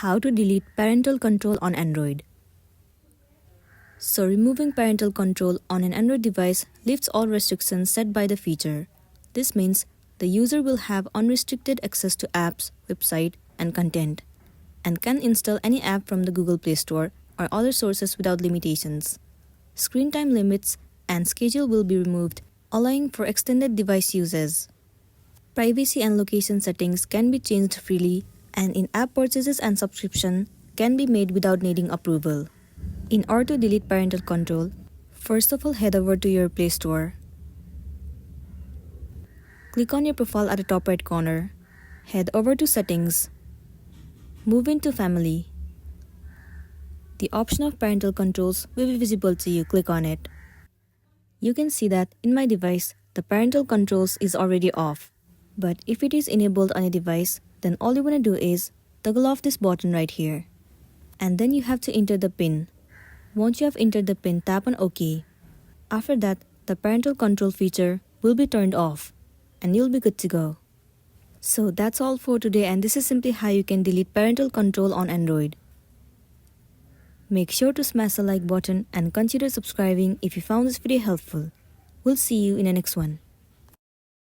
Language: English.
How to delete parental control on Android. So removing parental control on an Android device lifts all restrictions set by the feature. This means the user will have unrestricted access to apps, website, and content, and can install any app from the Google Play Store or other sources without limitations. Screen time limits and schedule will be removed, allowing for extended device uses. Privacy and location settings can be changed freely, and in-app purchases and subscription can be made without needing approval. In order to delete parental control, first of all head over to your Play Store. Click on your profile at the top right corner. Head over to Settings. Move into Family. The option of parental controls will be visible to you. Click on it. You can see that in my device, the parental controls is already off. But if it is enabled on a device, then all you want to do is toggle off this button right here. And then you have to enter the PIN. Once you have entered the PIN, tap on OK. After that, the parental control feature will be turned off, and you'll be good to go. So that's all for today, and this is simply how you can delete parental control on Android. Make sure to smash the like button and consider subscribing if you found this video helpful. We'll see you in the next one.